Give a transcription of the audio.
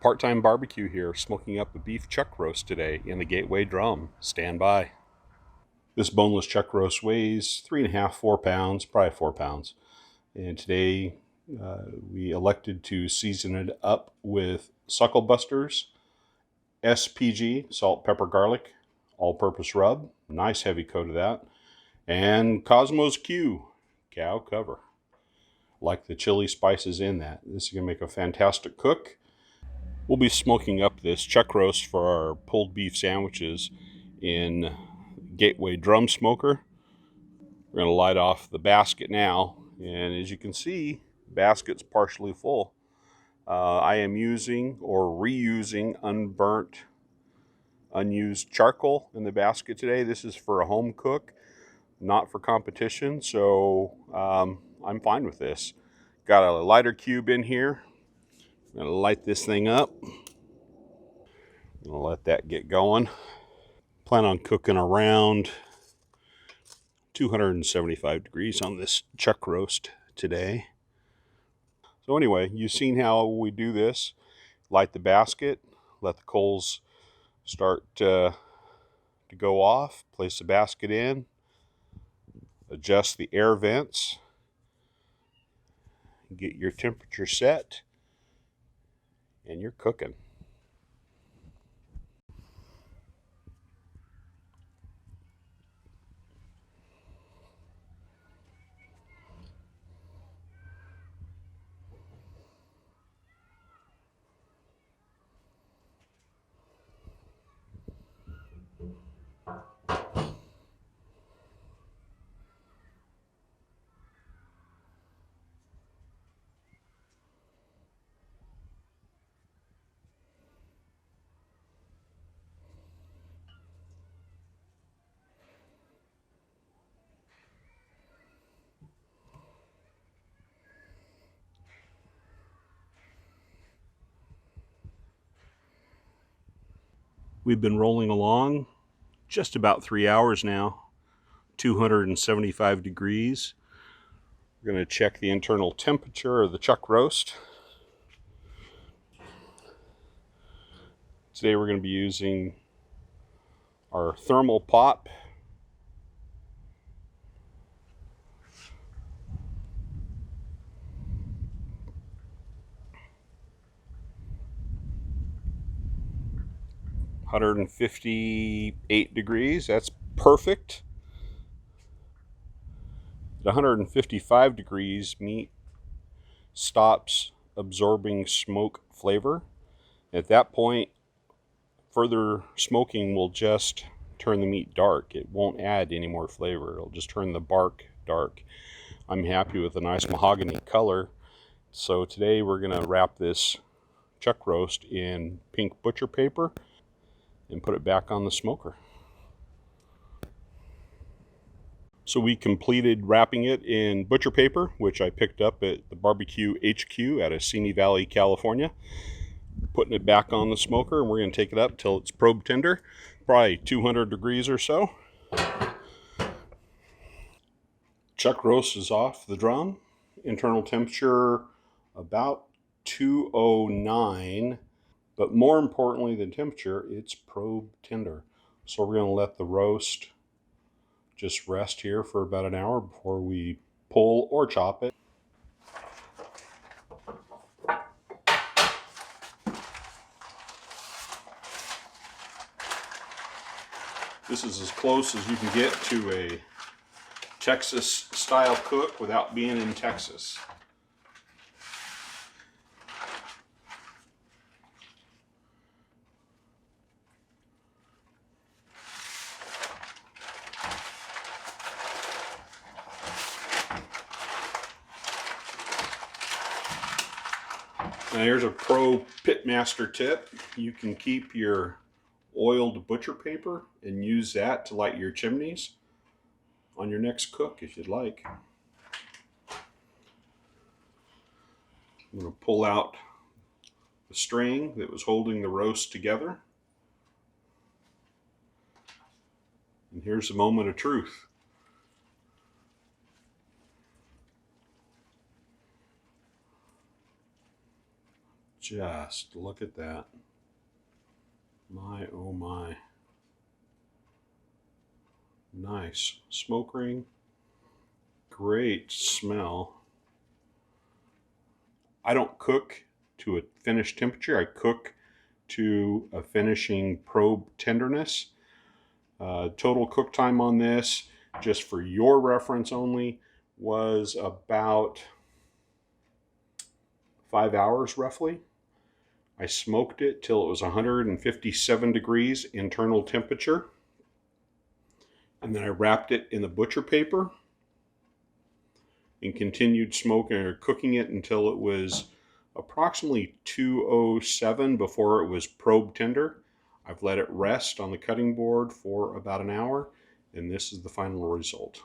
Part-time barbecue here, smoking up a beef chuck roast today in the Gateway drum. Stand by. This boneless chuck roast weighs 3.5, 4 pounds, probably 4 pounds. And today we elected to season it up with Suckle Busters, SPG, salt, pepper, garlic, all-purpose rub, nice heavy coat of that, and kosmosq, cow cover. Like the chili spices in that. This is going to make a fantastic cook. We'll be smoking up this chuck roast for our pulled beef sandwiches in Gateway drum smoker. We're going to light off the basket now, and as you can see, the basket's partially full. I am using or reusing unused charcoal in the basket today. This is for a home cook, not for competition, so I'm fine with this. Got a lighter cube in here. I'm gonna light this thing up. I'm gonna let that get going. Plan on cooking around 275 degrees on this chuck roast today. So anyway, you've seen how we do this. Light the basket, let the coals start to go off, place the basket in, adjust the air vents, get your temperature set, and you're cooking. We've been rolling along just about 3 hours now, 275 degrees. We're going to check the internal temperature of the chuck roast. Today we're going to be using our thermal pot. (158 degrees), that's perfect. At 155 degrees, meat stops absorbing smoke flavor. At that point, further smoking will just turn the meat dark. It won't add any more flavor. It'll just turn the bark dark. I'm happy with a nice mahogany color. So today we're going to wrap this chuck roast in pink butcher paper and put it back on the smoker. So we completed wrapping it in butcher paper, which I picked up at the Barbecue HQ out of Simi Valley, California. Putting it back on the smoker, and we're going to take it up till it's probe tender, probably 200 degrees or so. Chuck roast is off the drum. Internal temperature about 209. But more importantly than temperature, it's probe tender. So we're going to let the roast just rest here for about an hour before we pull or chop it. This is as close as you can get to a Texas style cook without being in Texas. Now here's a pro pitmaster tip. You can keep your oiled butcher paper and use that to light your chimneys on your next cook if you'd like. I'm going to pull out the string that was holding the roast together. And here's the moment of truth. Just look at that. My, oh my. Nice smoke ring. Great smell. I don't cook to a finished temperature. I cook to a finishing probe tenderness. Total cook time on this, just for your reference only, was about 5 hours roughly. I smoked it till it was 157 degrees internal temperature. And then I wrapped it in the butcher paper and continued smoking or cooking it until it was approximately 207 before it was probe tender. I've let it rest on the cutting board for about an hour, and this is the final result.